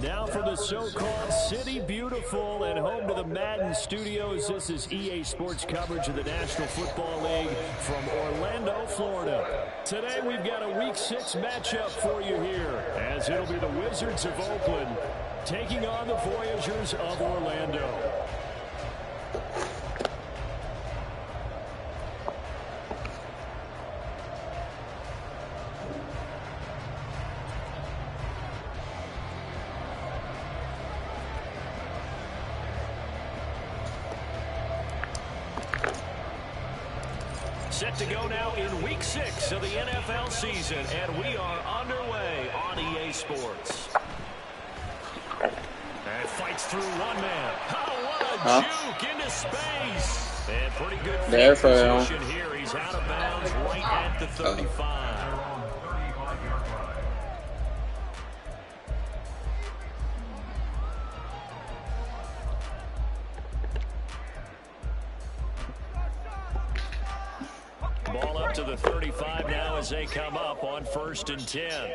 Now for the so-called City Beautiful and home to the Madden studios. This is EA Sports coverage of the National Football League from Orlando, Florida. Today we've got a Week 6 matchup for you here, as it'll be the Wizards of Oakland taking on the Voyagers of Orlando. Set to go now in Week 6 of the NFL season, and we are underway on EA Sports. And fights through one man. Oh, what a juke into space. And pretty good position here. He's out of bounds right at the 35. Ball up to the 35 now as they come up on 1st and 10.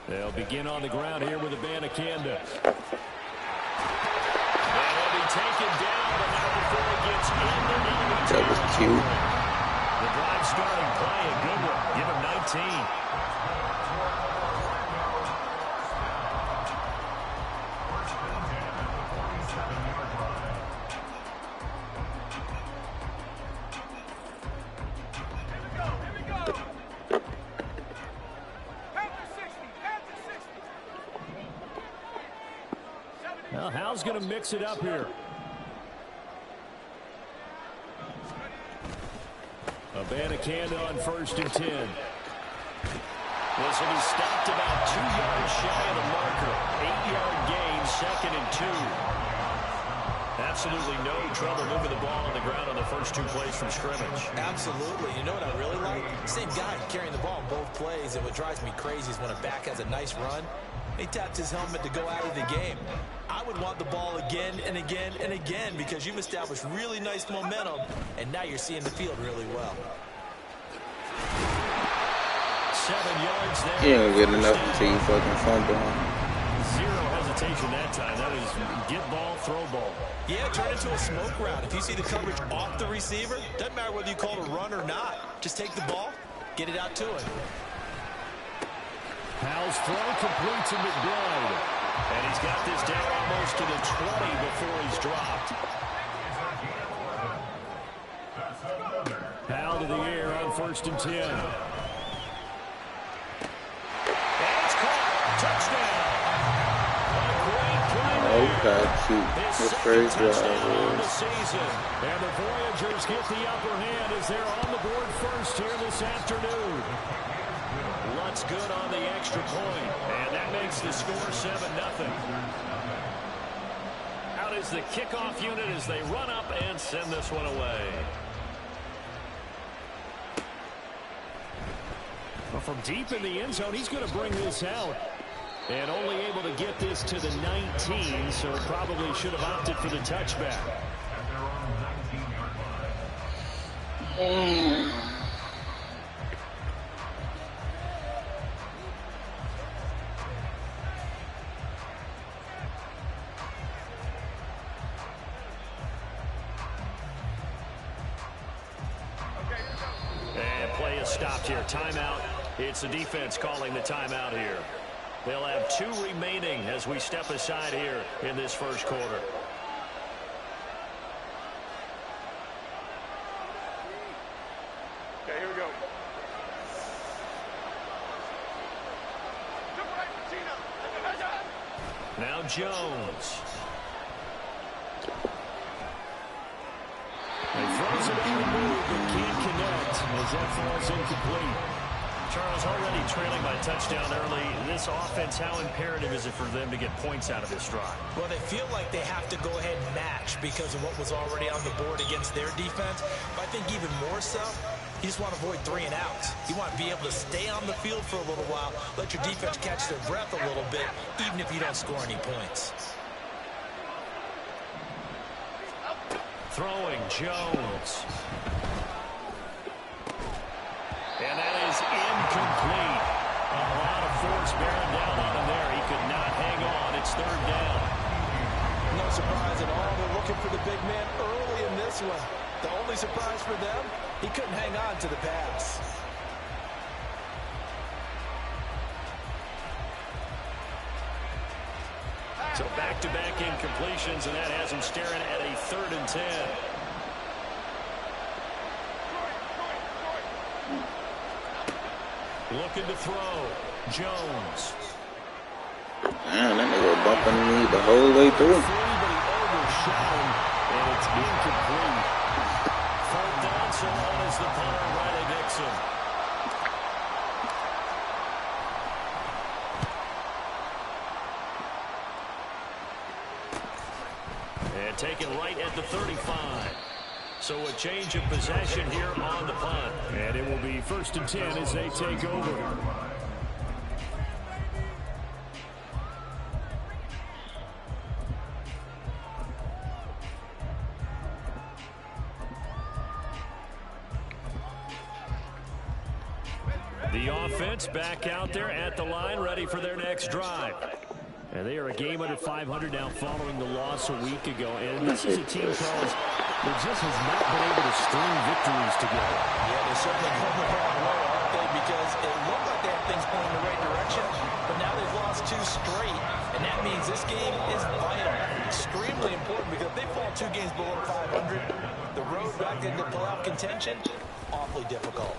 They'll begin on the ground here with Abanikanda. And he'll be taken down, but not before he gets in. That was cute. The drive starting play, a good one. Give him 19. Well, Hal's going to mix it up here. Abanikanda on 1st and 10. This will be stopped about 2 yards shy of the marker. 8-yard gain, 2nd and 2. Absolutely no trouble moving the ball on the ground on the first 2 plays from scrimmage. Absolutely. You know what I really like? Same guy carrying the ball on both plays, and what drives me crazy is when a back has a nice run, he tapped his helmet to go out of the game. I would want the ball again and again and again because you've established really nice momentum, and now you're seeing the field really well. 7 yards there. You ain't gonna get enough until you fucking fumble. Zero hesitation that time. That is get ball, throw ball. Yeah, turn into a smoke route. If you see the coverage off the receiver, doesn't matter whether you call it a run or not. Just take the ball, get it out to him. Hal's throw complete to McBride. And he's got this down almost to the 20 before he's dropped. Hal to the air on 1st and 10. And it's caught. Touchdown. Okay, cute. His first drive. And the Voyagers get the upper hand as they're on the board first here this afternoon. Lutz good on the extra point, and that makes the score 7-0. Out is the kickoff unit as they run up and send this one away. Well, from deep in the end zone, he's going to bring this out. And only able to get this to the 19, so probably should have opted for the touchback. And play is stopped here. Timeout. It's the defense calling the timeout here. They'll have 2 remaining as we step aside here in this first quarter. Okay, here we go. Now Jones. He throws it on the move but can't connect as that falls incomplete. Charles, already trailing by touchdown early. This offense, how imperative is it for them to get points out of this drive? Well, they feel like they have to go ahead and match because of what was already on the board against their defense. But I think even more so, you just want to avoid 3 and outs. You want to be able to stay on the field for a little while, let your defense catch their breath a little bit, even if you don't score any points. Throwing Jones. defense bearing down on him there. He could not hang on. It's third down. No surprise at all. They're looking for the big man early in this one. The only surprise for them, he couldn't hang on to the pass. So back-to-back incompletions, and that has him staring at a 3rd and 10. Looking to throw. Jones. Man, that nigga was bumping me the whole way through. But he overshot him, and it's incomplete. 4th down, so on is the punter, Riley Dixon. And taken right at the 35. So a change of possession here on the punt. And it will be 1st and 10 as they take over. The offense back out there at the line, ready for their next drive. And they are a game under 500 now following the loss a week ago. And this is a team, Charles, that just has not been able to string victories together. Yeah, they're certainly going the wrong way, aren't they? Because it looked like they had things going in the right direction, but now they've lost 2 straight. And that means this game is vital, extremely important, because if they fall 2 games below 500, the road back into playoff contention, awfully difficult.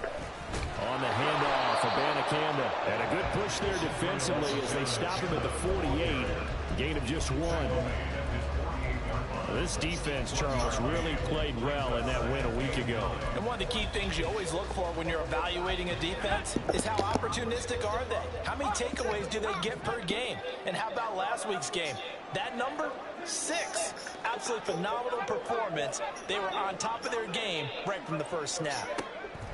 On the handoff, Abanikanda. And a good push there defensively as they stop him at the 48. Gain of just 1. This defense, Charles, really played well in that win a week ago. And one of the key things you always look for when you're evaluating a defense is how opportunistic are they? How many takeaways do they get per game? And how about last week's game? That number, 6. Absolutely phenomenal performance. They were on top of their game right from the first snap.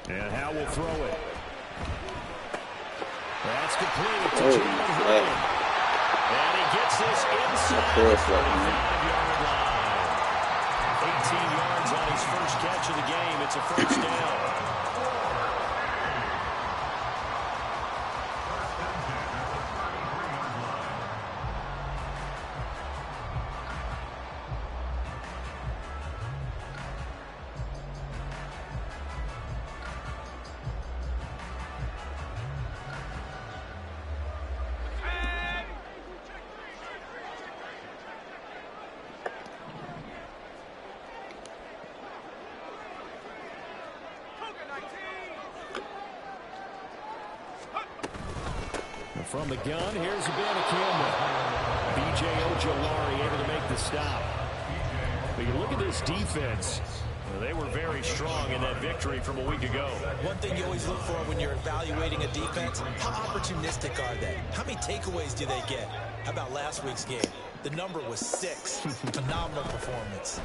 And Howe will throw it. That's complete to Jalen Hurd. And he gets this inside the 35-yard line. 18 yards on his first catch of the game. It's a 1st down. From the gun, here's Abanikanda. B.J. Ojolari able to make the stop. But you look at this defense. They were very strong in that victory from a week ago. One thing you always look for when you're evaluating a defense, how opportunistic are they? How many takeaways do they get? How about last week's game? The number was 6. Phenomenal performance.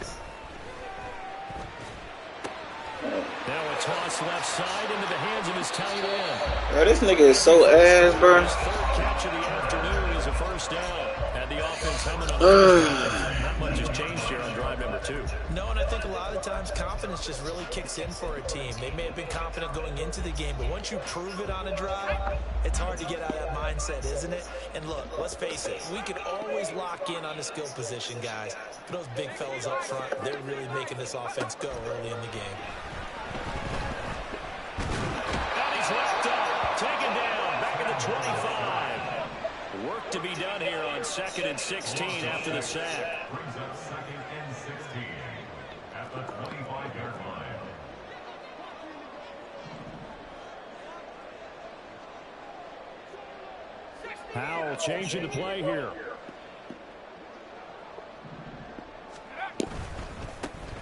Now a toss left side into the hands of his tight end. Bro, this nigga is so ass, bro. His 3rd catch of the afternoon is a 1st down. Had the offense humming on the Not much has changed here on drive number 2. No, and I think a lot of times confidence just really kicks in for a team. They may have been confident going into the game, but once you prove it on a drive, it's hard to get out of that mindset, isn't it? And look, let's face it, we can always lock in on the skill position, guys. For those big fellas up front, they're really making this offense go early in the game. And he's left up, taken down, back at the 25. Work to be done here on 2nd and 16 after the sack. Brings up 2nd and 16 at the 25-yard line. Howell changing the play here.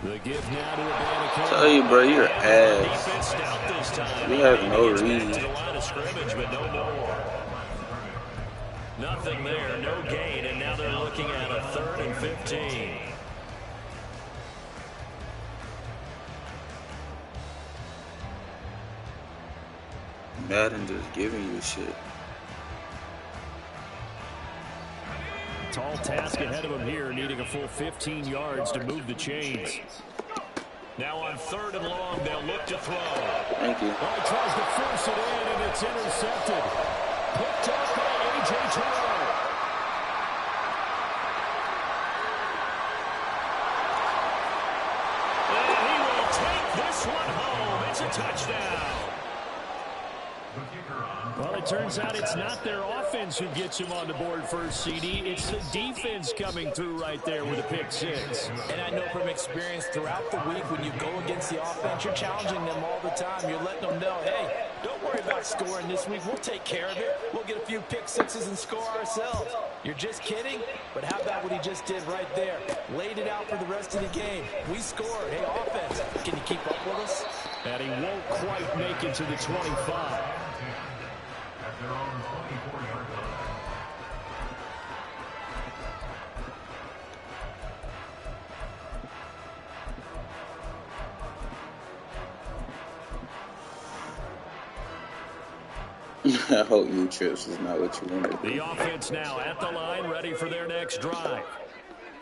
The give now to Abanikanda. Tell you, bro, you're ass. You have no reason. To the line of scrimmage, but no more. Nothing there, no gain, and now they're looking at a 3rd and 15. Madden just giving you shit. Tall task ahead of him here, needing a full 15 yards to move the chains. Now on 3rd and long, they'll look to throw. Thank you. Oh, he tries to force it in, and it's intercepted. Picked up by A.J. Terrell. And he will take this one home. It's a touchdown. Well, it turns out it's not their offense who gets him on the board first, CD. It's the defense coming through right there with a pick six. And I know from experience throughout the week, when you go against the offense, you're challenging them all the time. You're letting them know, hey, don't worry about scoring this week. We'll take care of it. We'll get a few pick sixes and score ourselves. You're just kidding? But how about what he just did right there? Laid it out for the rest of the game. We scored. Hey, offense, can you keep up with us? And he won't quite make it to the 25. At their own 24-yard line. I hope you trips is not what you wanted. The offense now at the line, ready for their next drive.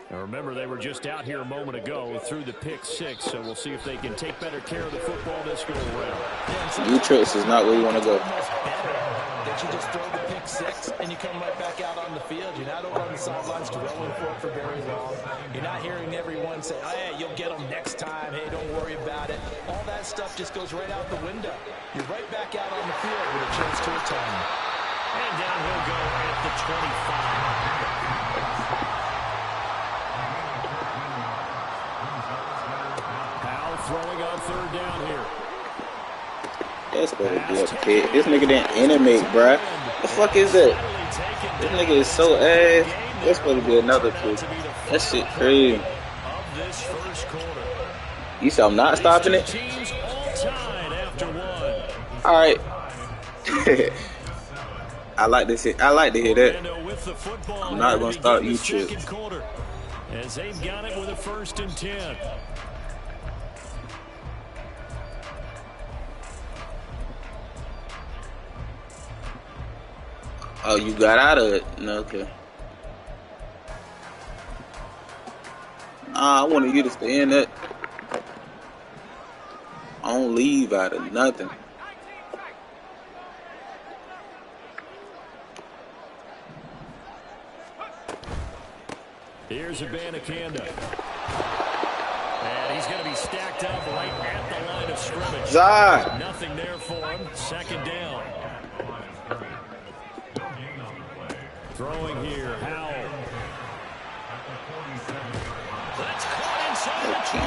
Now remember, they were just out here a moment ago through the pick six, so we'll see if they can take better care of the football this go around. You trips is not where you want to go. That you just throw the pick six and you come right back out on the field. You're not over on the sidelines dwelling for very long. You're not hearing everyone say, oh, hey, you'll get them next time. Hey, don't worry about it. All that stuff just goes right out the window. You're right back out on the field with a chance to return. And down he'll go at the 25. Powell throwing on third down here. That's supposed to be a pick. This nigga didn't animate, bruh. The fuck is that? This nigga is so ass. That's supposed to be another pick. That shit crazy. You said I'm not stopping it? Alright. I like this. I like to hear that. I'm not gonna stop you, trips. As they've got it with a 1st and 10. Oh, you got out of it? No, okay. I wanted you to stay in that. I don't leave out of nothing. Here's Abanikanda. And he's going to be stacked up right at the line of scrimmage. Zah! Nothing there for him. 2nd down. Throwing here, Howell. That's caught inside the 20.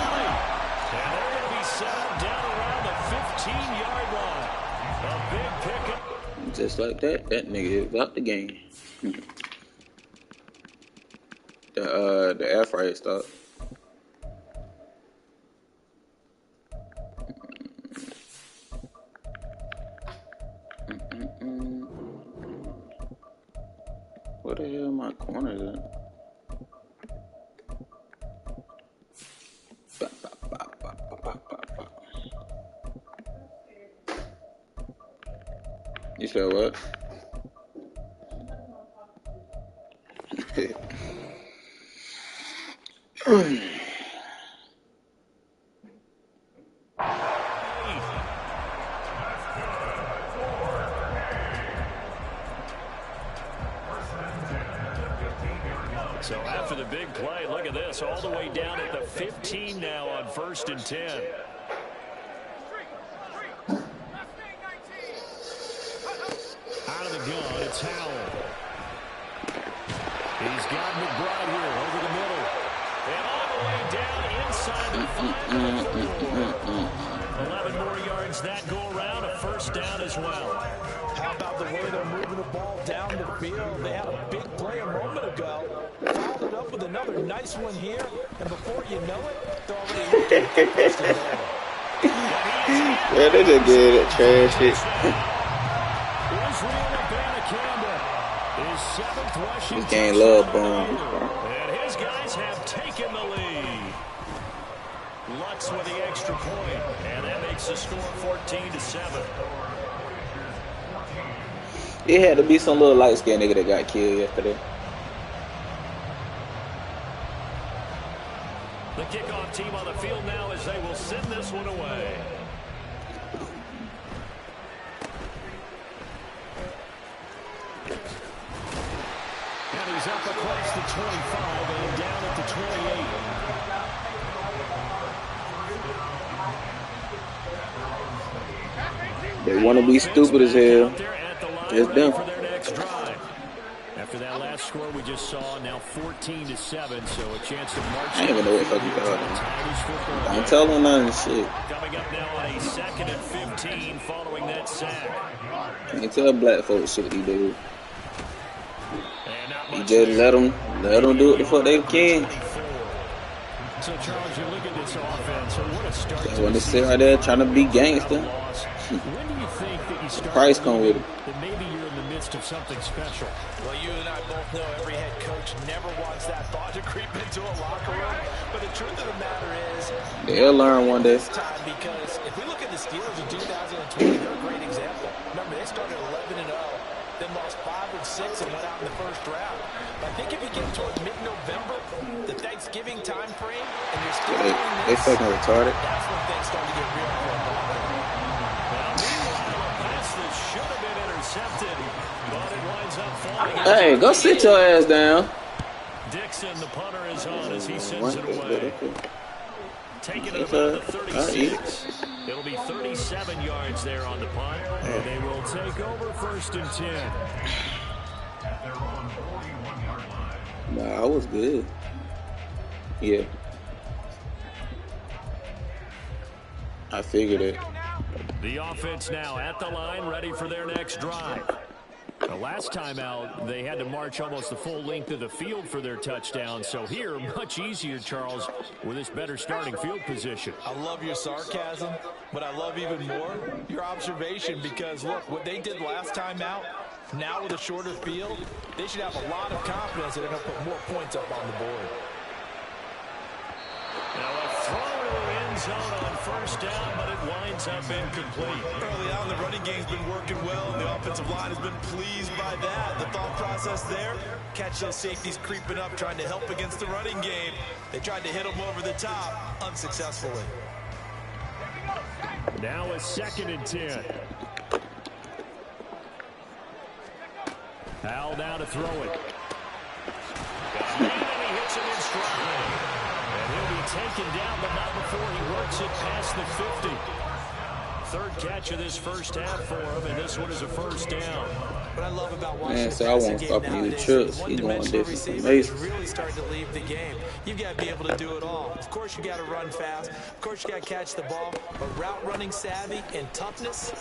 And they're going to be settled down around the 15-yard line. A big pickup. Just like that, that nigga is out the game. The air fryer stopped. Where the hell my corners at? You said what? So after the big play, look at this, all the way down at the 15 now on 1st and 10. Out of the gun, it's Howell. He's got McBride here over the middle. And all the way down inside the 5. 11 more yards that go around, a 1st down as well. How about the way they're moving the ball down the field? They had a big play a moment ago. Followed it up with another nice one here. And before you know it, they're already looking at the 1st and 10. Yeah, they just did it. Trash it. This game love bombs. And his guys have taken the lead. Lutz with the extra point. And that makes the score 14-7. It had to be some little light-skinned nigga that got killed yesterday. The kickoff team on the field now as they will send this one away. is up across the 25 and down at the 28. They want to be stupid as hell. It's them. After that last score we just saw, now 14-7, so a chance to march. I ain't even know what the fuck you called him. Don't tell him none of this shit. Coming up now on a 2nd and 15 following that sack. Can't tell black folks shit he do. You just let them do what the fuck they can. So Charles, you look at this offense, so what a start. They want to sit right there trying to be gangster. When do you think that you start Price come with it. That maybe you're in the midst of something special? Well, you and I both know every head coach never wants that thought to creep into a locker room. But the truth of the matter is, they'll learn one day. Because if we look at the Steelers in 2020, they're a great example. Remember, they started 11-0, then lost 5 of 6 and went out in the first round. But I think if you get toward mid-November, the Thanksgiving time frame, and you're still doing this, they fucking retarded. That's when things start to get real for a locker room. Hey, go sit your ass down. Dixon, the punter, is on as he sends it away. Taking it about the 36. It'll be 37 yards there on the punt, and they will take over 1st and 10. Nah, I was good. Yeah. I figured it. The offense now at the line, ready for their next drive. The last time out, they had to march almost the full length of the field for their touchdown. So here, much easier, Charles, with this better starting field position. I love your sarcasm, but I love even more your observation because, look, what they did last time out, now with a shorter field, they should have a lot of confidence that they're going to put more points up on the board. Now a throw to the end zone on 1st down, but it winds up incomplete. Early on, the running game's been working well, and the offensive line has been pleased by that. The thought process there, catch those safeties creeping up, trying to help against the running game. They tried to hit them over the top, unsuccessfully. Now a 2nd and 10. Howell now to throw it. And he hits him in stride. And he'll be taken down, but not before he works it past the 50. 3rd catch of this first half for him, and this one is a 1st down. What I love about watching Man, so I won't stop you the trips. He's going different from Mason. Really starting to leave the game. You've got to be able to do it all. Of course, you got to run fast. Of course, you got to catch the ball. But route running savvy and toughness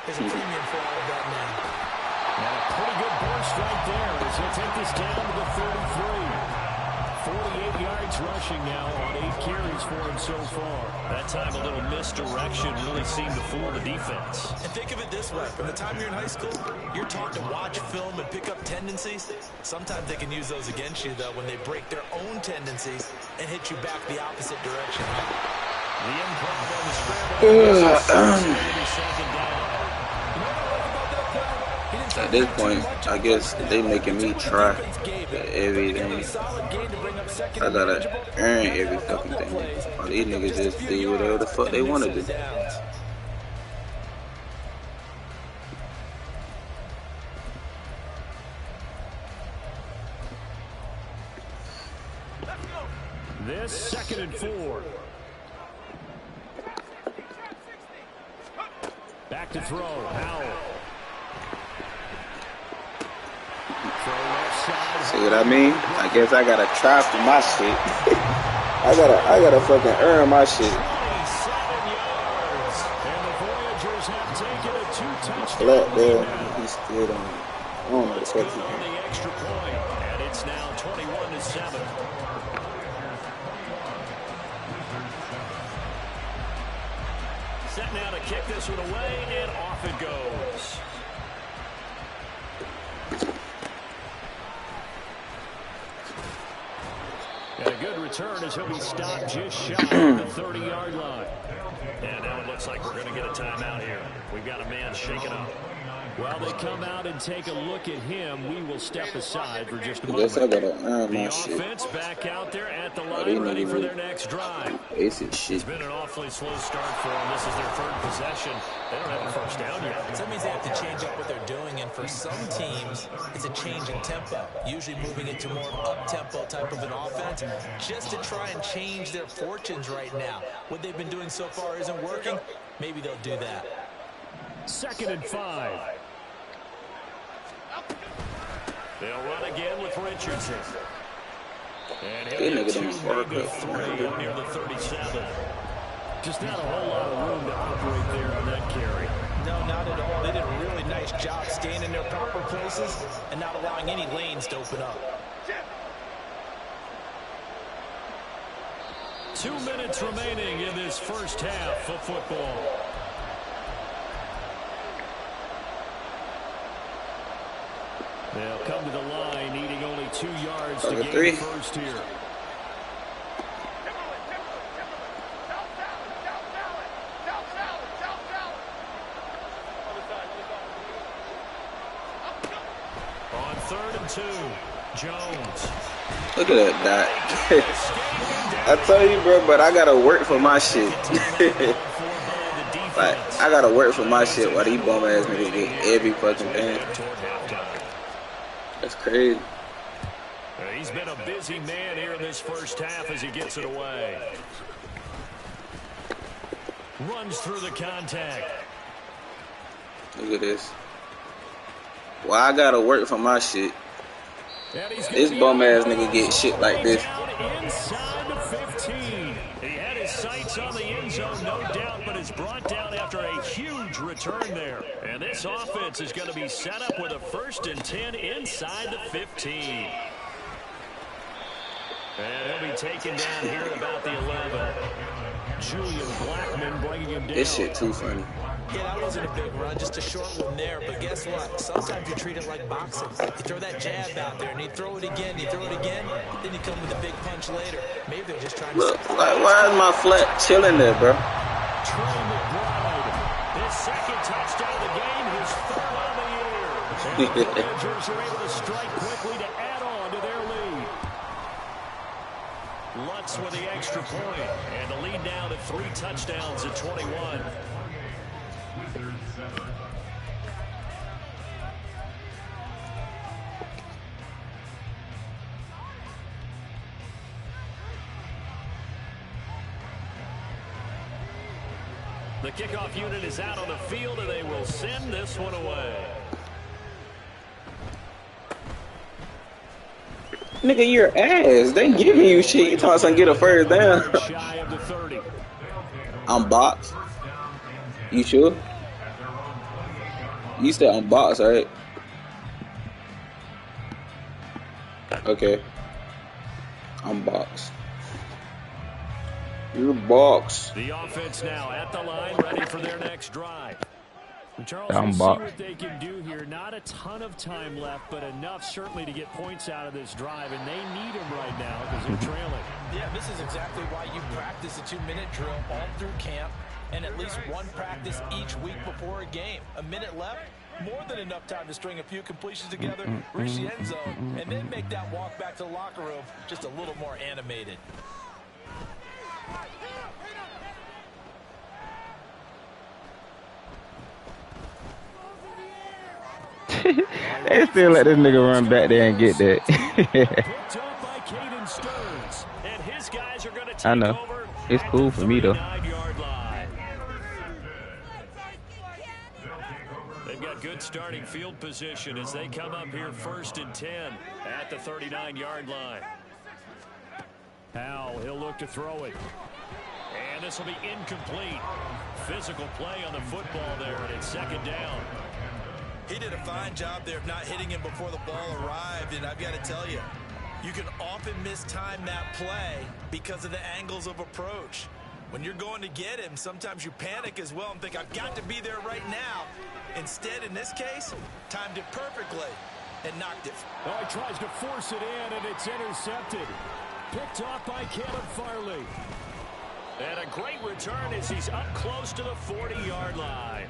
is a premium for all of that now. And a pretty good burst right there as he'll take this down to the 33. 48 yards rushing now on 8 carries for him so far. That time a little misdirection really seemed to fool the defense. And think of it this way. From the time you're in high school, you're taught to watch film and pick up tendencies. Sometimes they can use those against you, though, when they break their own tendencies and hit you back the opposite direction. The improv on the scramble. At this point, I guess they making me try everything. I gotta earn every fucking thing. All these niggas just do whatever the fuck they want to do. This 2nd and 4. Back to throw. Howell. See what I mean? I guess I gotta try for my shit. I gotta fucking earn my shit. 27 yards. And the Voyagers have taken a 2-touchdown Black there, lead. he's still on. I don't know the fuck he On the extra point, and it's now 21-7. Set now to kick this one away, and off it goes. And a good return as he'll be stopped just shy of the 30-yard line. And now it looks like we're going to get a timeout here. We've got a man shaken up. Well, they come out and take a look at him. We will step aside for just a I guess I moment. gotta earn my The shit. offense back out there at the Oh, they line, ready niggas for their next drive. basic shit. It's been an awfully slow start for them. This is their third possession. They don't have a first down yet. So that means they have to change up what they're doing, and for some teams, it's a change in tempo, usually moving it to more up-tempo type of an offense, just to try and change their fortunes right now. What they've been doing so far isn't working. Maybe they'll do that. 2nd and 5. They'll run again with Richardson. And he'll get 2, maybe 3 up near the 37. Just not a whole lot of room to operate there on that carry. No, not at all. They did a really nice job staying in their proper places and not allowing any lanes to open up. 2 minutes remaining in this first half of football. They'll come to the line, needing only 2 yards to gain the first here. On 3rd and 2, Jones. Look at that. I tell you, bro, but I gotta work for my shit. Like, I gotta work for my shit while these bum ass niggas get every fucking thing. That's crazy. He's been a busy man here in this first half as he gets it away. Runs through the contact. Look at this. Well, I gotta work for my shit. This bum ass nigga get shit like this. Inside the 15. He had his sights on the end zone, no doubt, but is brought down after a huge return there. And this offense is going to be set up with a 1st and 10 inside the 15. And he'll be taken down here at about the 11. Julian Blackman bringing him down. This shit too funny. Yeah, that wasn't a big run, just a short one there. But guess what? Sometimes you treat it like boxing. You throw that jab out there, and you throw it again, you throw it again, then you come with a big punch later. Maybe they're just trying to... Look, like, why is my flat chilling there, bro? Trey McBride, his 2nd touchdown of the game, his 3rd on the year. And the Voyagers are able to strike quickly to add on to their lead. Lutz with the extra point, and the lead now to 3 touchdowns at 21. The kickoff unit is out on the field, and they will send this one away. Nigga, your ass. They giving you shit. You talking about get a first down. Shy of the 30. I'm boxed. You sure? You said I'm boxed, right? Okay. I'm boxed. You're boxed. The offense now at the line, ready for their next drive. Charles, I'm we'll see boxed. what they can do here. Not a ton of time left, but enough certainly to get points out of this drive, and they need them right now because they're trailing. Yeah, this is exactly why you practice a 2-minute drill all through camp and at least one practice each week before a game. A minute left, more than enough time to string a few completions together, reach the end zone, and then make that walk back to the locker room just a little more animated. They still let this nigga run back there and get that. Picked up by Caden Stearns, and his guys are going to take I know. over It's at cool the for me, though. 39-yard line. They've got good starting field position as they come up here 1st and 10 at the 39-yard line. Powell, he'll look to throw it. And this will be incomplete. Physical play on the football there, and it's 2nd down. He did a fine job there of not hitting him before the ball arrived, and I've got to tell you, you can often mistime that play because of the angles of approach. When you're going to get him, sometimes you panic as well and think, I've got to be there right now. Instead, in this case, timed it perfectly and knocked it. Oh, he tries to force it in, and it's intercepted. Picked off by Caleb Farley. And a great return as he's up close to the 40-yard line.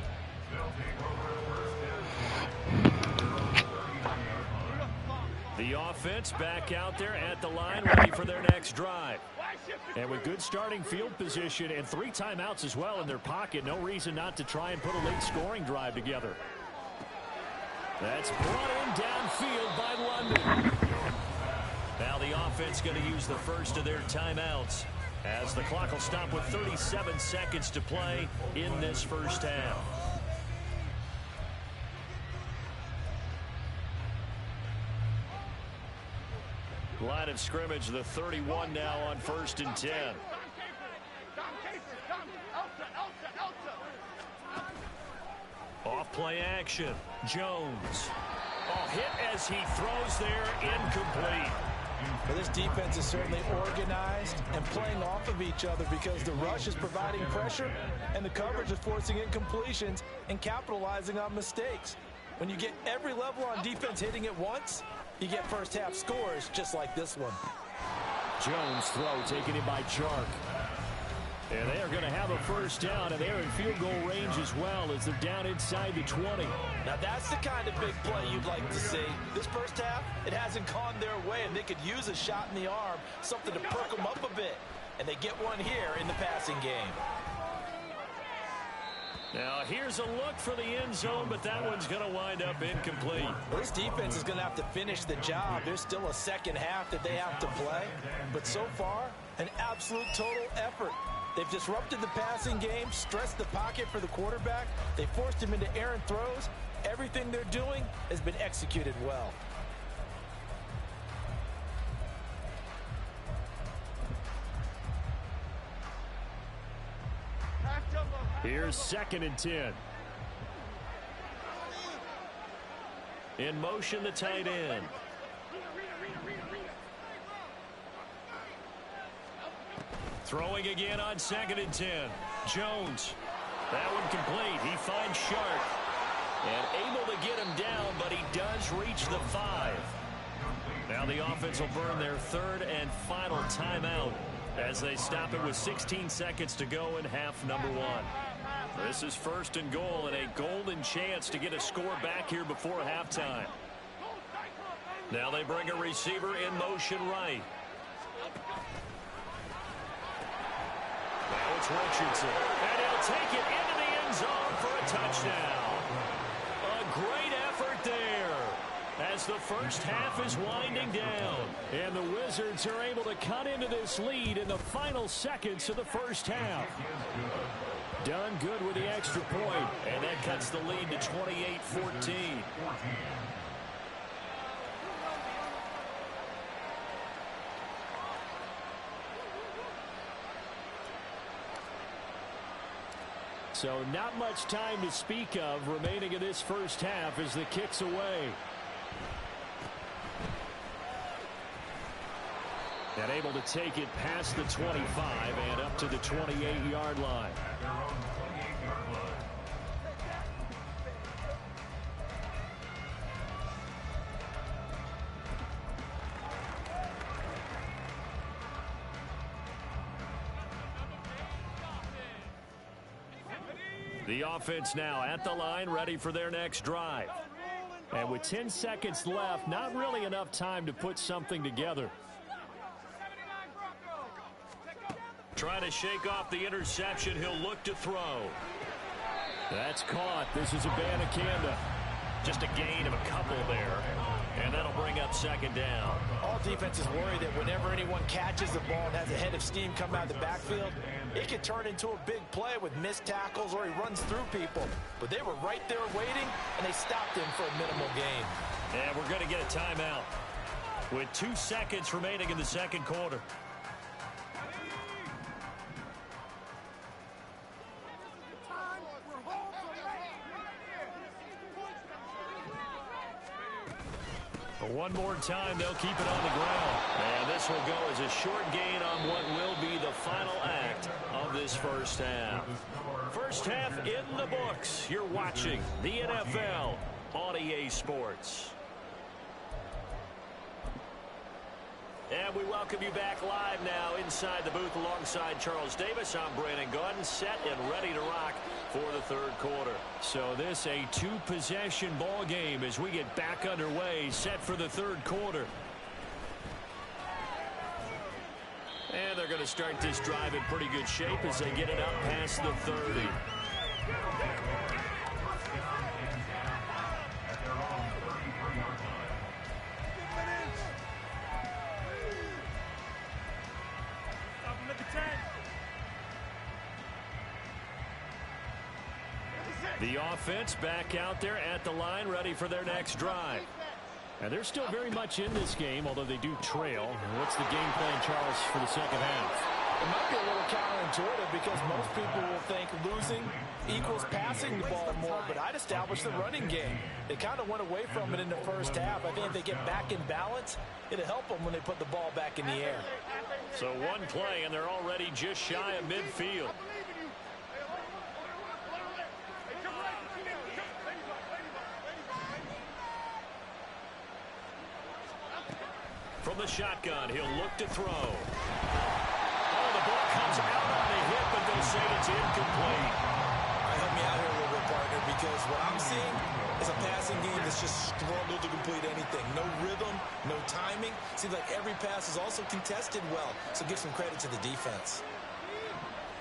The offense back out there at the line, ready for their next drive. And with good starting field position and 3 timeouts as well in their pocket, no reason not to try and put a late scoring drive together. That's brought in downfield by London. Now the offense going to use the first of their timeouts as the clock will stop with 37 seconds to play in this first half. Line of scrimmage, the 31 now on 1st and 10. Off play action. Jones. Hit as he throws there, incomplete. Well, this defense is certainly organized and playing off of each other because the rush is providing pressure and the coverage is forcing incompletions and capitalizing on mistakes. When you get every level on defense hitting at once, you get first half scores just like this one. Jones throw taken in by Chark. And they are going to have a first down, and they're in field goal range as well as they're down inside the 20. Now that's the kind of big play you'd like to see. This first half, it hasn't gone their way, and they could use a shot in the arm, something to perk them up a bit. And they get one here in the passing game. Now here's a look for the end zone, but that one's going to wind up incomplete. Well, this defense is going to have to finish the job. There's still a second half that they have to play. But so far, an absolute total effort. They've disrupted the passing game, stressed the pocket for the quarterback. They forced him into errant throws. Everything they're doing has been executed well. Here's 2nd and 10. In motion, the tight end. Throwing again on 2nd and 10. Jones. That one complete. He finds Shark. And able to get him down, but he does reach the 5. Now the offense will burn their 3rd and final timeout as they stop it with 16 seconds to go in half number 1. This is 1st and goal and a golden chance to get a score back here before halftime. Now they bring a receiver in motion right. Now it's Richardson, and he'll take it into the end zone for a touchdown. A great effort there as the first half is winding down. And the Wizards are able to cut into this lead in the final seconds of the first half. Done good with the extra point, and that cuts the lead to 28-14. So not much time to speak of remaining in this first half as the kick's away. And able to take it past the 25 and up to the 28-yard line. The offense now at the line, ready for their next drive. And with 10 seconds left, not really enough time to put something together. Trying to shake off the interception, he'll look to throw. That's caught. This is Abanikanda. Just a gain of a couple there. And that'll bring up 2nd down. All defenses worry that whenever anyone catches the ball and has a head of steam come out of the backfield, it can turn into a big play with missed tackles or he runs through people. But they were right there waiting, and they stopped him for a minimal gain. And we're going to get a timeout with 2 seconds remaining in the second quarter. One more time, they'll keep it on the ground. And this will go as a short gain on what will be the final act of this first half. First half in the books. You're watching the NFL on EA Sports. And we welcome you back live now inside the booth alongside Charles Davis. I'm Brandon Gaudin, set and ready to rock for the third quarter. So this a two-possession ball game as we get back underway, set for the third quarter. And they're going to start this drive in pretty good shape as they get it up past the 30. The offense back out there at the line, ready for their next drive. And they're still very much in this game, although they do trail. What's the game plan, Charles, for the second half? It might be a little counterintuitive because most people will think losing equals passing the ball more, but I'd establish the running game. They kind of went away from it in the first half. I think if they get back in balance, it'll help them when they put the ball back in the air. So one play, and they're already just shy of midfield. From the shotgun, he'll look to throw. Oh, the ball comes out on the hip, but they'll say it's incomplete. All right, help me out here a little bit, partner, because what I'm seeing is a passing game that's just struggled to complete anything. No rhythm, no timing. Seems like every pass is also contested well, so give some credit to the defense.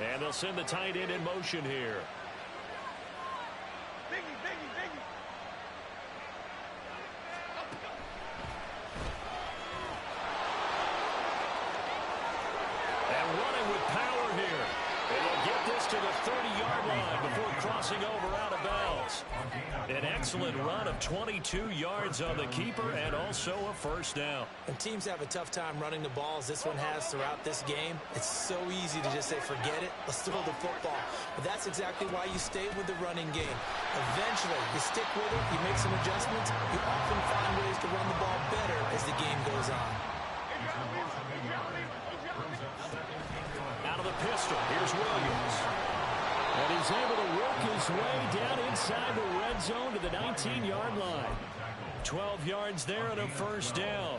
And they'll send the tight end in motion here. To the 30-yard line before crossing over out of bounds. An excellent run of 22 yards on the keeper and also a first down. And teams have a tough time running the ball as this one has throughout this game. It's so easy to just say, forget it, let's throw the football. But that's exactly why you stay with the running game. Eventually, you stick with it, you make some adjustments, you often find ways to run the ball better as the game goes on. Out of the pistol, here's Williams. And he's able to work his way down inside the red zone to the 19-yard line. 12 yards there and a first down.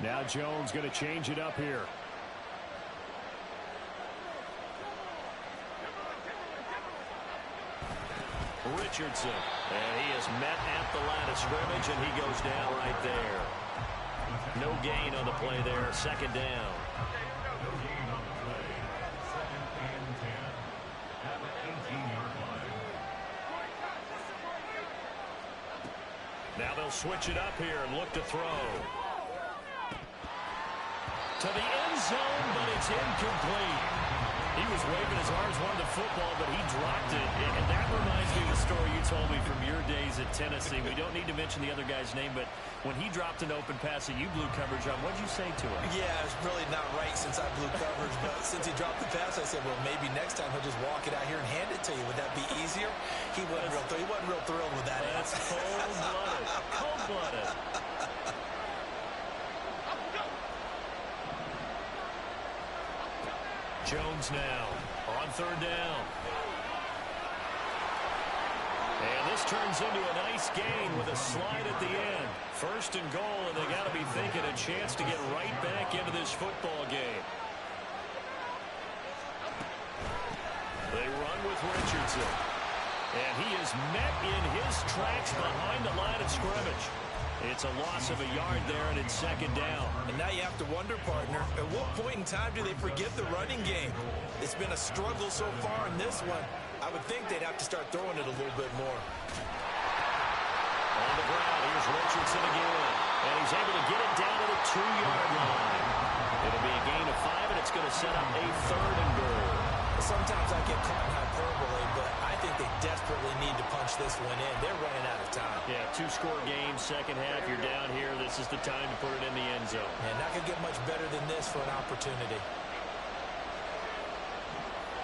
Now Jones going to change it up here. Richardson, and he is met at the line of scrimmage, and he goes down right there. No gain on the play there, second down. Now they'll switch it up here and look to throw. To the end zone, but it's incomplete. He was waving his arms, wanted the football, but he dropped it. And that reminds me of the story you told me from your days at Tennessee. We don't need to mention the other guy's name, but when he dropped an open pass that you blew coverage on, what'd you say to him? Yeah, it's really not right since I blew coverage, but since he dropped the pass, I said, well, maybe next time he'll just walk it out here and hand it to you. Would that be easier? He wasn't real thrilled with that. That's cold-blooded. Cold-blooded. Jones now on third down. And this turns into a nice gain with a slide at the end. First and goal, and they got to be thinking a chance to get right back into this football game. They run with Richardson. And he is met in his tracks behind the line of scrimmage. It's a loss of a yard there, and it's second down. And now you have to wonder, partner, at what point in time do they forget the running game? It's been a struggle so far in this one. I would think they'd have to start throwing it a little bit more. On the ground, here's Richardson again. And he's able to get it down to the 2-yard line. It'll be a gain of 5, and it's going to set up a third and goal. Sometimes I get caught in hyperbole, but I think they desperately need to punch this one in. They're running out of time. Yeah, 2-score game, second half. You're down here. This is the time to put it in the end zone. And not going to get much better than this for an opportunity.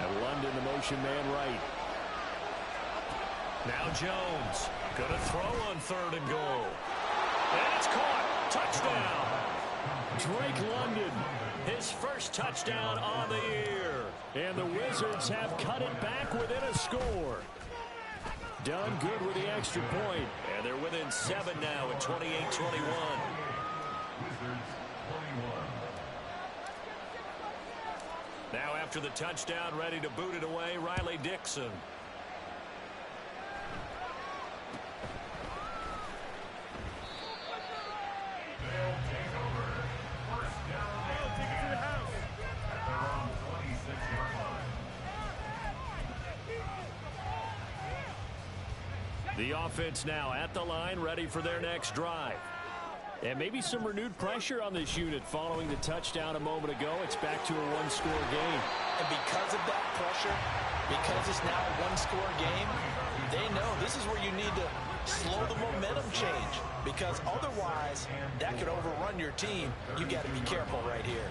And London, the motion man right. Now Jones going to throw on third and goal. And it's caught. Touchdown. Drake London, his first touchdown on the year. And the Wizards have cut it back within a score. Done good with the extra point. And they're within 7 now at 28-21. Wizards 21. Now after the touchdown, ready to boot it away, Riley Dixon. They'll take over. First down and 10 at their own 26-yard line. The offense now at the line, ready for their next drive. And maybe some renewed pressure on this unit following the touchdown a moment ago. It's back to a one-score game. And because of that pressure, because it's now a one-score game, they know this is where you need to slow the momentum change. Because otherwise, that could overrun your team. You got to be careful right here.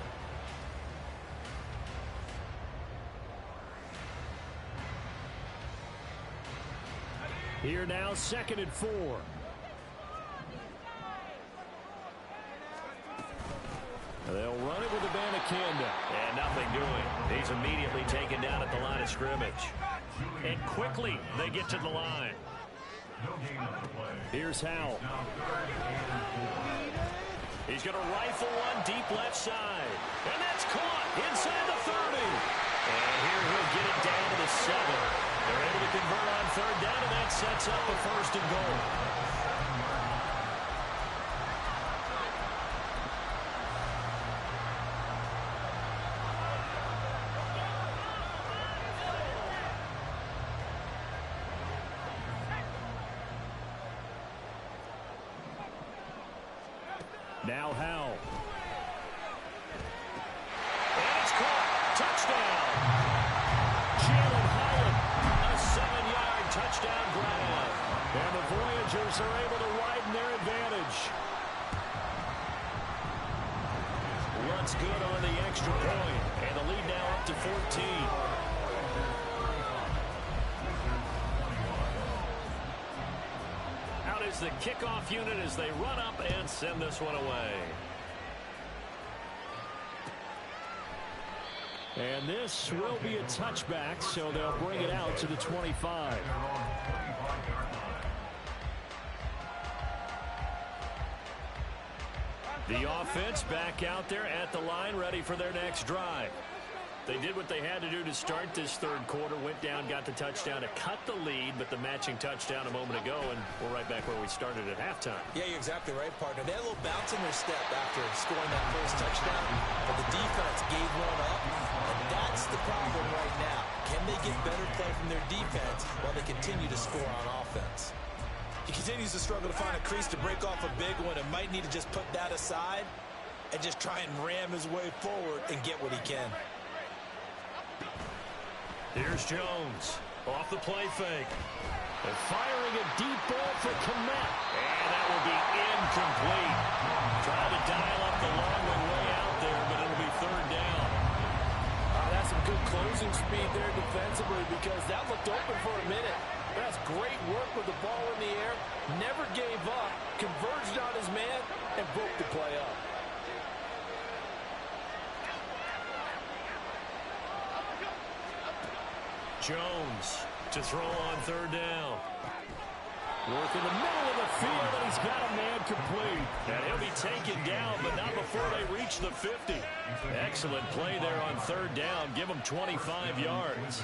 Here now, 2nd and 4. They'll run it with Abanikanda. And nothing doing. He's immediately taken down at the line of scrimmage. And quickly, they get to the line. Here's Howell. He's going to rifle one deep left side. And that's caught inside the 30. And here he'll get it down to the 7. They're able to convert on 3rd down, and that sets up a 1st and goal. Now Howell. And it's caught. Touchdown. Jalen Howell. A 7-yard touchdown grab. And the Voyagers are able to widen their advantage. Lutz good on the extra point. And the lead now up to 14. Out is the kickoff unit as they run up and send this one away. And this will be a touchback, so they'll bring it out to the 25. The offense back out there at the line, ready for their next drive. They did what they had to do to start this 3rd quarter, went down, got the touchdown to cut the lead, but the matching touchdown a moment ago, and we're right back where we started at halftime. Yeah, you're exactly right, partner. They had a little bounce in their step after scoring that first touchdown, but the defense gave one up, and that's the problem right now. Can they get better play from their defense while they continue to score on offense? He continues to struggle to find a crease to break off a big one and might need to just put that aside and just try and ram his way forward and get what he can. Here's Jones. Off the play fake. And firing a deep ball for Komet. And that will be incomplete. Trying to dial up the long one way out there, but it'll be 3rd down. That's some good closing speed there defensively because that looked open for a minute. That's great work with the ball in the air. Never gave up. Converged on his man and broke the play up. Jones to throw on 3rd down. Work in the middle of the field, and he's got a man complete. And he'll be taken down, but not before they reach the 50. Excellent play there on 3rd down. Give him 25 yards.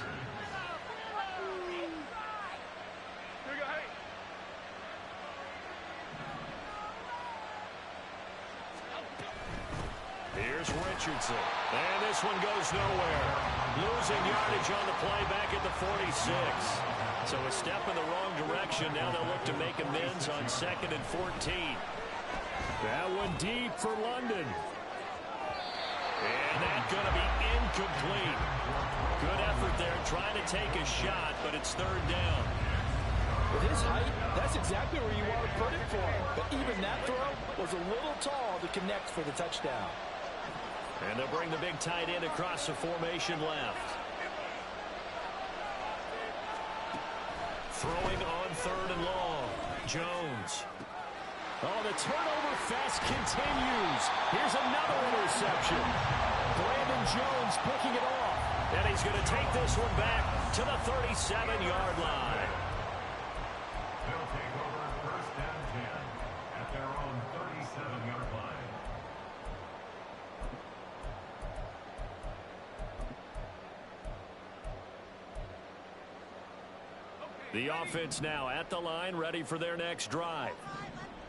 Here's Richardson. And this one goes nowhere. Losing yardage on the play back at the 46. So a step in the wrong direction. Now they'll look to make amends on 2nd and 14. That one deep for London. And that's going to be incomplete. Good effort there trying to take a shot, but it's 3rd down. With his height, that's exactly where you want to put it for him. But even that throw was a little tall to connect for the touchdown. And they'll bring the big tight end across the formation left. Throwing on 3rd and long. Jones. Oh, the turnover fest continues. Here's another interception. Brandon Jones picking it off. And he's going to take this one back to the 37-yard line. They'll take over first and 10 at their own 37-yard line. The offense now at the line, ready for their next drive.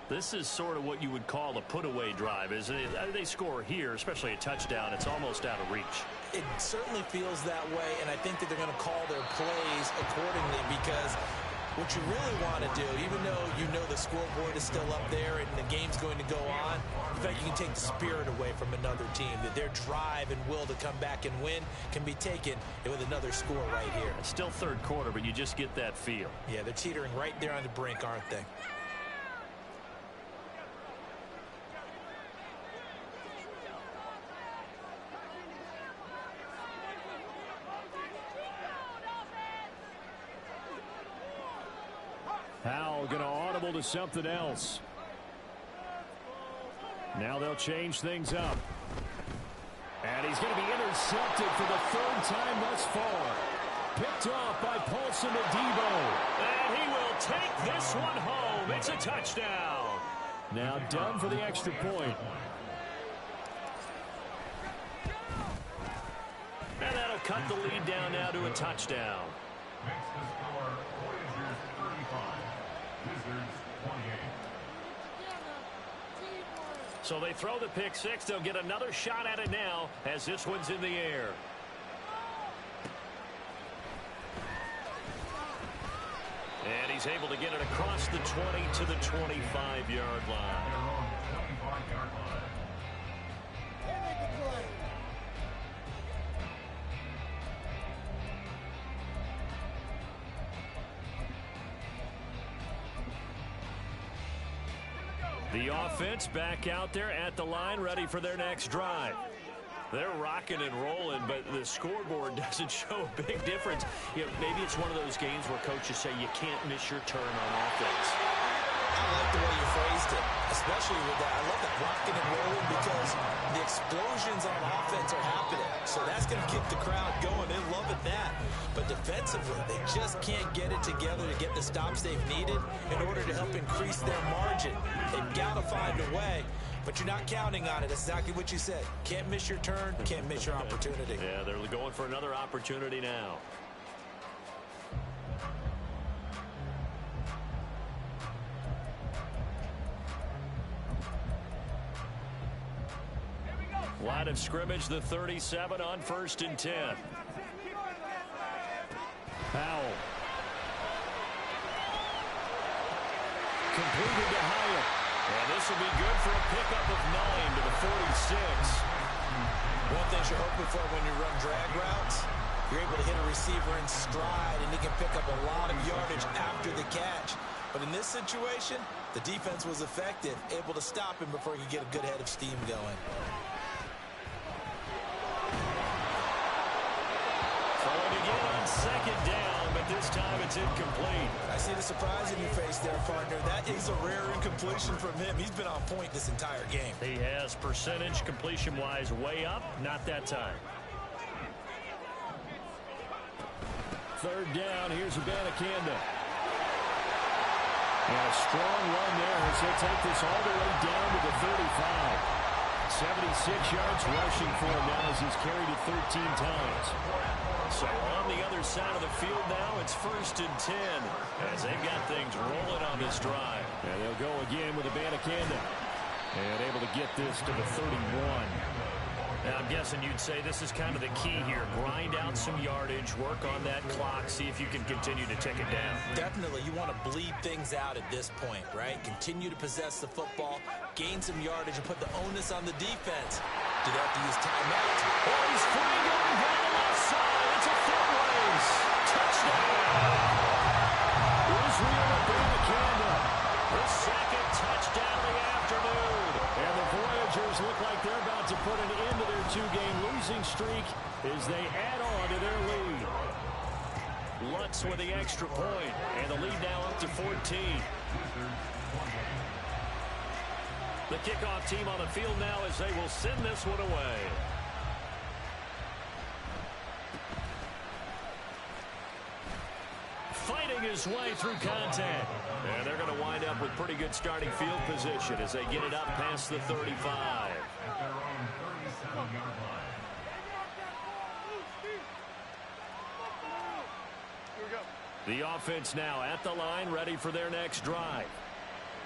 This is sort of what you would call a put-away drive. As they score here, especially a touchdown, it's almost out of reach. It certainly feels that way, and I think that they're going to call their plays accordingly, because what you really want to do, even though you know the scoreboard is still up there and the game's going to go on, in fact, you can take the spirit away from another team, that their drive and will to come back and win can be taken with another score right here. It's still third quarter, but you just get that feel. Yeah, they're teetering right there on the brink, aren't they? Howell going to audible to something else. Now they'll change things up. And he's going to be intercepted for the third time thus far. Picked off by Paulson Adebo. And he will take this one home. It's a touchdown. Now done for the extra point. And that'll cut the lead down now to a touchdown. Makes the score Voyagers 35, Wizards 28. So they throw the pick six. They'll get another shot at it now as this one's in the air. And he's able to get it across the 20 to the 25-yard line. Their own 25-yard line. The offense back out there at the line, ready for their next drive. They're rocking and rolling, but the scoreboard doesn't show a big difference. You know, maybe it's one of those games where coaches say you can't miss your turn on offense. I like the way you phrased it, especially with that. I love that rocking and rolling, because the explosions on offense are happening. So that's going to keep the crowd going. They're loving that. But defensively, they just can't get it together to get the stops they've needed in order to help increase their margin. They've got to find a way, but you're not counting on it. That's exactly what you said. Can't miss your turn, can't miss your opportunity. Yeah, they're going for another opportunity now. Line of scrimmage, the 37 on 1st and 10. Powell. Completed to Hyatt. And this will be good for a pickup of 9 to the 46. One thing you're hoping for when you run drag routes, you're able to hit a receiver in stride, and he can pick up a lot of yardage after the catch. But in this situation, the defense was effective, able to stop him before he could get a good head of steam going. Second down, but this time it's incomplete. I see the surprise in your face there, partner. That is a rare incompletion from him. He's been on point this entire game. He has percentage completion-wise way up, not that time. Third down, here's Abanikanda. And a strong run there as he'll take this all the way down to the 35. 76 yards rushing for him now as he's carried it 13 times. So on the other side of the field now, it's 1st and 10 as they've got things rolling on this drive. And they'll go again with Abanikanda. And able to get this to the 31. Now, I'm guessing you'd say this is kind of the key here. Grind out some yardage, work on that clock, see if you can continue to tick it down. Definitely. You want to bleed things out at this point, right? Continue to possess the football, gain some yardage, and put the onus on the defense. Do they have to use timeout? Oh, he's free going down the left side. It's a foot race. Touchdown. Israel Abanikanda. The second touchdown of the afternoon. And the Voyagers look like they're about to put an end to their two-game losing streak as they add on to their lead. Lutz with the extra point, and the lead now up to 14. The kickoff team on the field now as they will send this one away. fighting his way through contact. And they're going to wind up with pretty good starting field position as they get it up past the 35. The offense now at the line, ready for their next drive.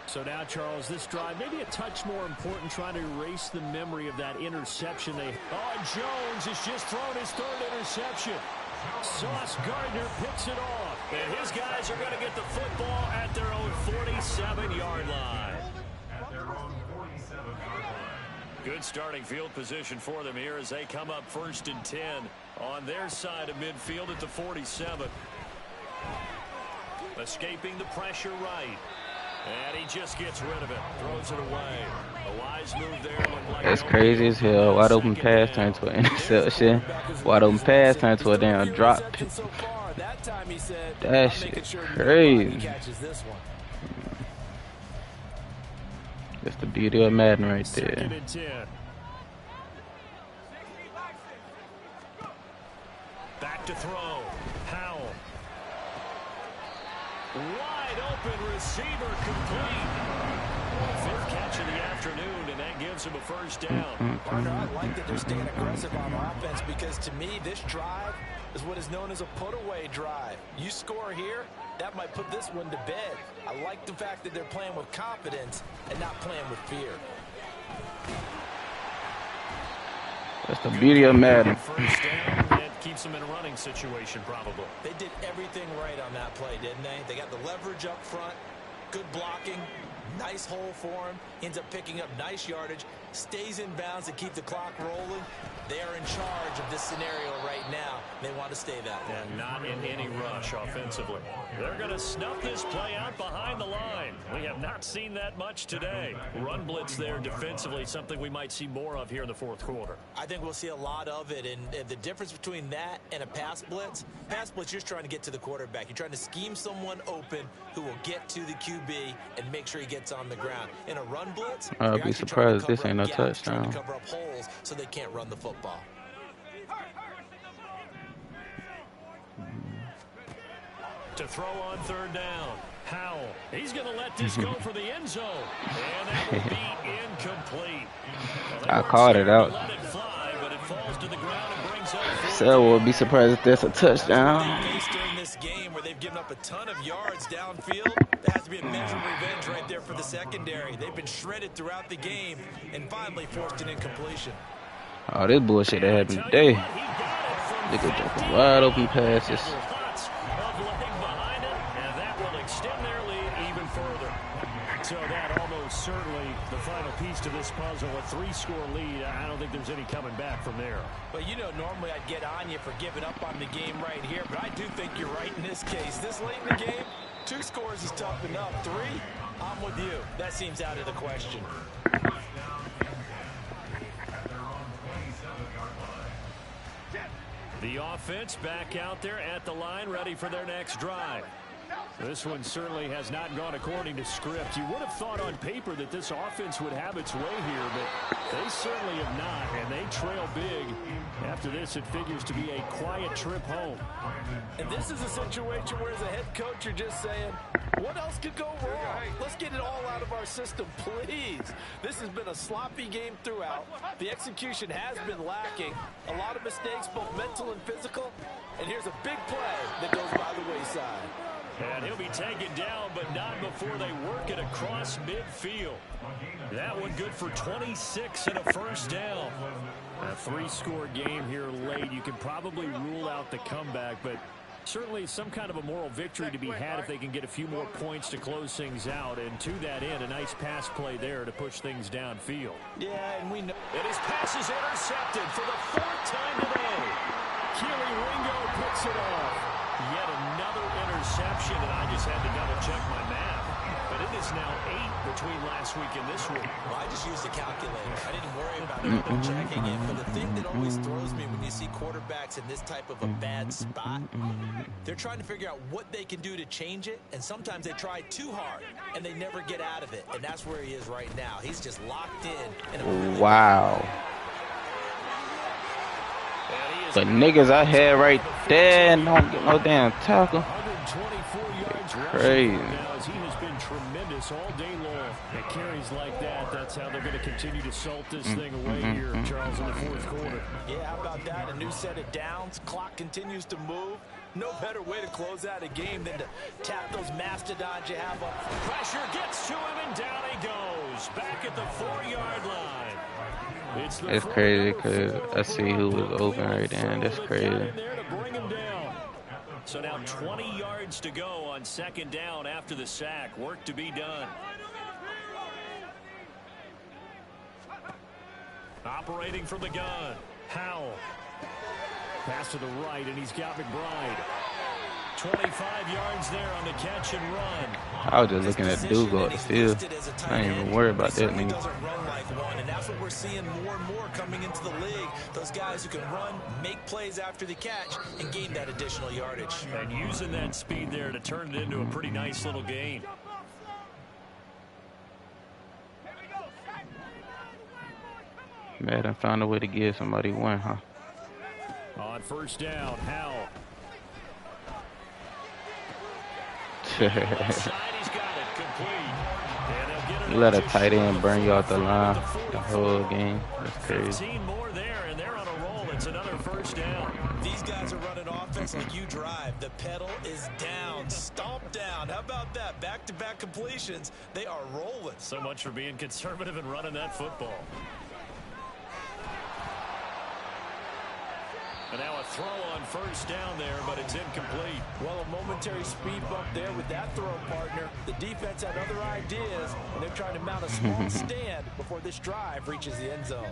So now, Charles, this drive maybe a touch more important, trying to erase the memory of that interception. Jones has just thrown his third interception. Sauce Gardner picks it off. And his guys are going to get the football at their own 47-yard line. Good starting field position for them here as they come up 1st and 10 on their side of midfield at the 47. Escaping the pressure right. And he just gets rid of it. Throws it away. A wise move there. Like that's crazy as hell. Wide open pass turned to an interception. Wide open pass turned to a damn drop. That shit crazy. That's the beauty of Madden right there. Back to throw. Howell. Wide open receiver complete. Fifth catch of the afternoon, and that gives him a first down. Partner, I like that they're staying aggressive on offense because to me, this drive is what is known as a put-away drive. You score here, that might put this one to bed. I like the fact that they're playing with confidence and not playing with fear. That's the beauty of Madden. First down, that keeps them in a running situation probably. They did everything right on that play, didn't they? They got the leverage up front, good blocking, nice hole for him, ends up picking up nice yardage, stays in bounds to keep the clock rolling. They are in charge of this scenario right now. They want to stay that way. And not in any rush offensively. They're going to snuff this play out behind the line. We have not seen that much today. Run blitz there defensively, something we might see more of here in the fourth quarter. I think we'll see a lot of it, and the difference between that and a pass blitz, you're just trying to get to the quarterback. You're trying to scheme someone open who will get to the QB and make sure he gets on the ground. In a run blitz, I'd be surprised if this ain't no touchdown. To cover up holes so they can't run the football. To throw on third down, Howell. He's going to let this go for the end zone. And that will be incomplete. I called it out. Let it fly, but it falls to the ground and brings up So would be surprised if that's a touchdown. During this game where they've given up a ton of yards downfield, there has to be a measure of revenge right there for the secondary. They've been shredded throughout the game and finally forced an incompletion. Oh, this bullshit that happened today. Nigga jumping wide open passes. And that will extend their lead even further. So that almost certainly the final piece to this puzzle, a 3-score lead. I don't think there's any coming back from there. Well, you know, normally I'd get on you for giving up on the game right here, but I do think you're right in this case. This late in the game, 2 scores is tough enough. 3, I'm with you. That seems out of the question. The offense back out there at the line, ready for their next drive. This one certainly has not gone according to script. You would have thought on paper that this offense would have its way here, but they certainly have not, and they trail big. After this, it figures to be a quiet trip home. And this is a situation where as a head coach, you're just saying, what else could go wrong? Let's get it all out of our system, please. This has been a sloppy game throughout. The execution has been lacking. A lot of mistakes, both mental and physical. And here's a big play that goes by the wayside. And he'll be taken down, but not before they work it across midfield. That one good for 26 and a first down. A 3-score game here late. You can probably rule out the comeback, but certainly some kind of a moral victory to be had if they can get a few more points to close things out. And to that end, a nice pass play there to push things downfield. Yeah, and we know. And his pass is intercepted for the 4th time today. Keely Ringo picks it off. Yet another interception, and I just had to double-check my math. But it is now 8 between last week and this week. Well, I just used a calculator. I didn't worry about double-checking it. But the thing that always throws me when you see quarterbacks in this type of a bad spot, they're trying to figure out what they can do to change it, and sometimes they try too hard, and they never get out of it. And that's where he is right now. He's just locked in. Wow. The niggas I had right there don't get no damn tackle. 24 yards crazy. rushing now, as he has been tremendous all day long. At carries like that, that's how they're going to continue to salt this thing away here, Charles, in the fourth quarter. Yeah, how about that? A new set of downs. Clock continues to move. No better way to close out a game than to tap those mastodons you have up. Pressure gets to him, and down he goes. Back at the 4-yard line. It's crazy because I see who was open right there. That's crazy. So now 20 yards to go on second down after the sack. Work to be done. Operating from the gun. Howell. Pass to the right, and he's got McBride. 25 yards there on the catch and run. I was just looking at Duke on the field. I ain't even worried about that nigga. And that's what we're seeing more and more coming into the league. Those guys who can run, make plays after the catch, and gain that additional yardage. And using that speed there to turn it into a pretty nice little gain. Madden found a way to give somebody one, huh? On first down, Howell. You let a tight end burn you off the line the whole game. That's crazy. 15 more there, and they're on a roll. It's another first down. These guys are running offense like you drive. The pedal is down, stomp down. How about that? Back-to-back completions. They are rolling. So much for being conservative and running that football. And now a throw on first down there, but it's incomplete. Well, a momentary speed bump there with that throw, partner. The defense had other ideas, and they're trying to mount a small stand before this drive reaches the end zone.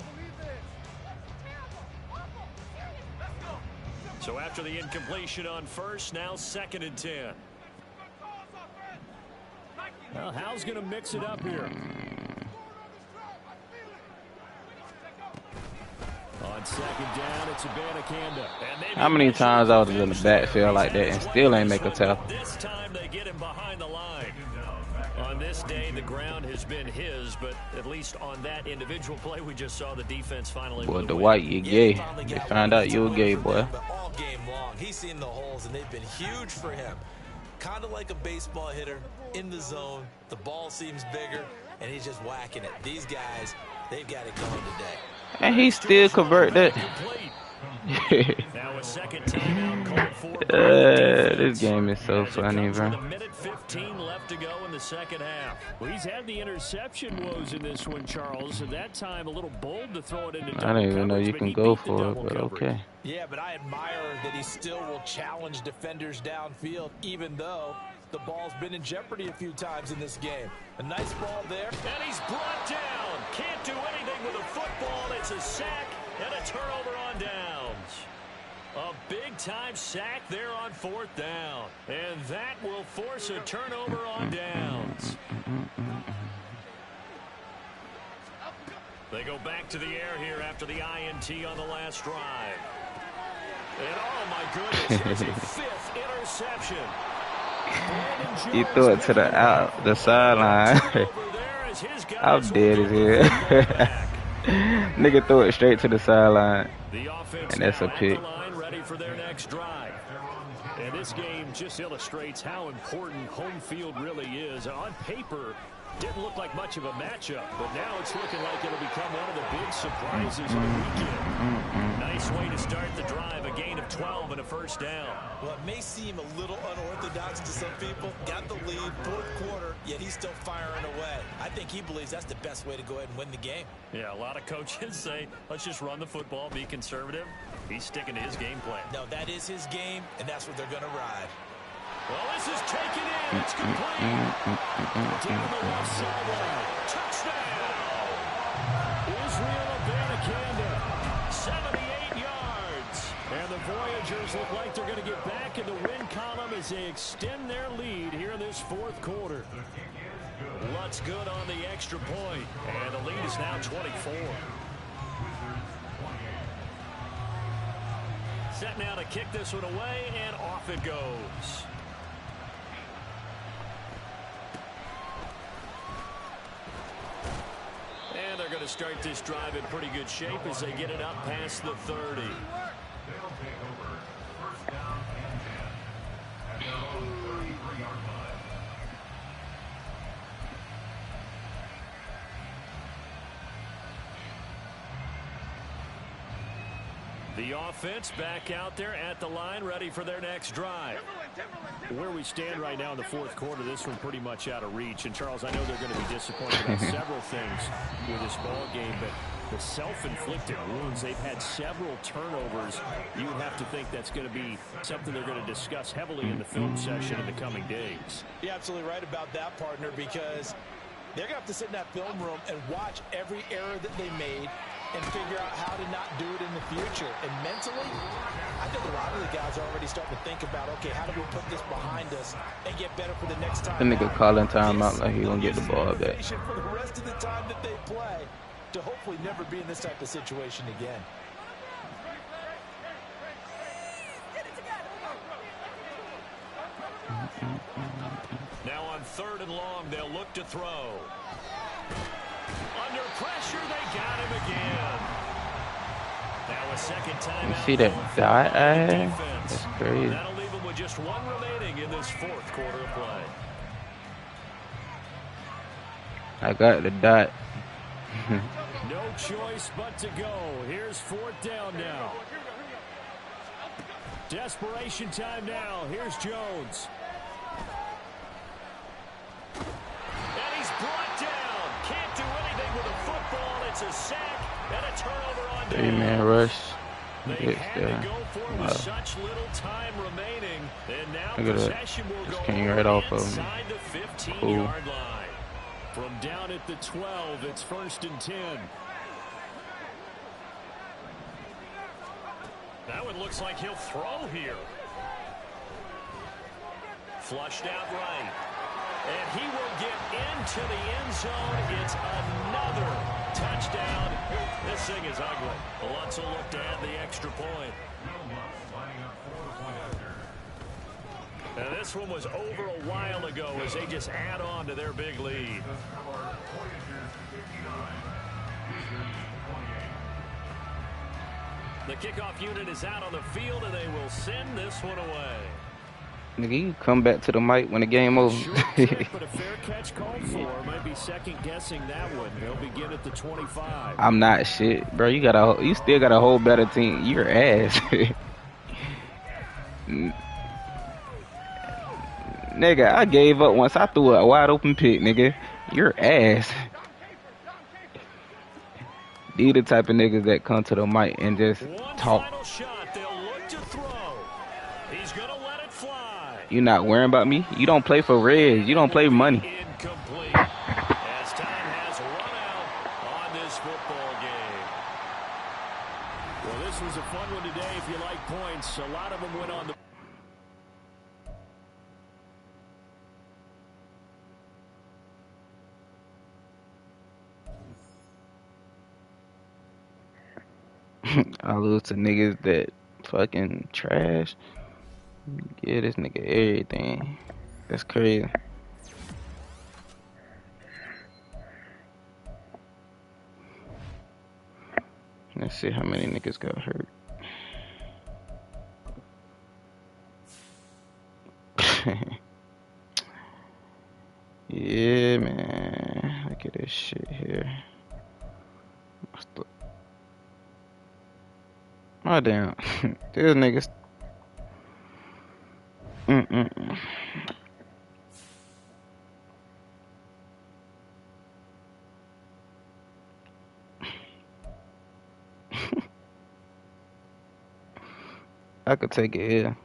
So after the incompletion on first, now 2nd and 10. Well, Hal's going to mix it up here. On second down, it's Abanikanda. How many times I was in the backfield like that and still ain't make a tackle? This time they get him behind the line. On this day, the ground has been his, but at least on that individual play, we just saw the defense finally. Boy, the white, you gay. They found out you were gay, boy. All game long, he's seen the holes, and they've been huge for him. Kind of like a baseball hitter in the zone. The ball seems bigger, and he's just whacking it. These guys, they've got it going today. And he still convert that. Now a second timeout called for. This game is so funny, bro. A minute 15 left to go in the second half. Well, he's had the interception woes in this one, Charles, and that time a little bold to throw it into double I didn't even know coverage, you but can he go beat the for it, double but coverage. okay. Yeah, but I admire that he still will challenge defenders downfield, even though the ball's been in jeopardy a few times in this game. A nice ball there. And he's brought down. Can't do anything with a football. It's a sack and a turnover on downs. A big-time sack there on 4th down. And that will force a turnover on downs. They go back to the air here after the INT on the last drive. And oh my goodness, it's a 5th interception. He threw it to the sideline. I'm dead as hell. Nigga threw it straight to the sideline. And that's a pick. Ready for their next drive. And this game just illustrates how important home field really is. On paper, didn't look like much of a matchup, but now it's looking like it'll become one of the big surprises of the weekend. Nice way to start the drive, a gain of 12 and a first down. Well, it may seem a little unorthodox to some people. Got the lead, 4th quarter, yet he's still firing away. I think he believes that's the best way to go ahead and win the game. Yeah, a lot of coaches say, let's just run the football, be conservative. He's sticking to his game plan. No, that is his game, and that's what they're going to ride. Well, this is taken in. It's complete. Down the left sideline. Touchdown. Israel Abanikanda. 78 yards. And the Voyagers look like they're going to get back in the win column as they extend their lead here in this 4th quarter. Lutz good on the extra point. And the lead is now 24. Set now to kick this one away, and off it goes. And they're going to start this drive in pretty good shape as they get it up past the 30. The offense back out there at the line, ready for their next drive. Where we stand right now in the fourth quarter, this one pretty much out of reach. And, Charles, I know they're going to be disappointed about several things with this ball game, but the self-inflicted wounds, they've had several turnovers. You would have to think that's going to be something they're going to discuss heavily in the film session in the coming days. You're absolutely right about that, partner, because they're going to have to sit in that film room and watch every error that they made and figure out how to not do it in the future. And mentally, I think a lot of the guys are already starting to think about, okay, how do we put this behind us and get better for the next time? The nigga calling timeout like he gonna get the ball back. For the rest of the time that they play, to hopefully never be in this type of situation again. Now on 3rd and long, they'll look to throw. Under pressure, they got him again. Now a second time. You see that dot? That's crazy. That'll leave him with just one remaining in this fourth quarter of play. I got the dot. No choice but to go. Here's 4th down now. Desperation time now. Here's Jones. And he's brought down. Can't do anything with a football. It's a sack and a turnover on down. 3-man rush. They had to go for it with such little time remaining. And now possession will go right off of inside the 15-yard line. From down at the 12, it's 1st and 10. That one looks like he'll throw here. Flushed out right. And he will get into the end zone. It's another touchdown. This thing is ugly. Lutz will look to add the extra point. And this one was over a while ago as they just add on to their big lead. The kickoff unit is out on the field, and they will send this one away. Nigga, you come back to the mic when the game over. But a fair catch called for. Might be second guessing that one. They'll begin at the 25. I'm not shit, bro. You still got a whole better team. You're ass. Nigga, I gave up once I threw a wide open pick, nigga. You're ass. These the type of niggas that come to the mic and just talk. Final shot. They'll look to throw. He's gonna let it fly. You not worrying about me? You don't play for Reds. You don't play money. Incomplete. As time has run out on this football game. Well, this was a fun one today if you like points. A lot of them went on the I lose to niggas that fucking trash. Yeah, this nigga everything. That's crazy. Let's see how many niggas got hurt. Yeah, man. Look at this shit here. Oh, damn. This niggas. I could take it here.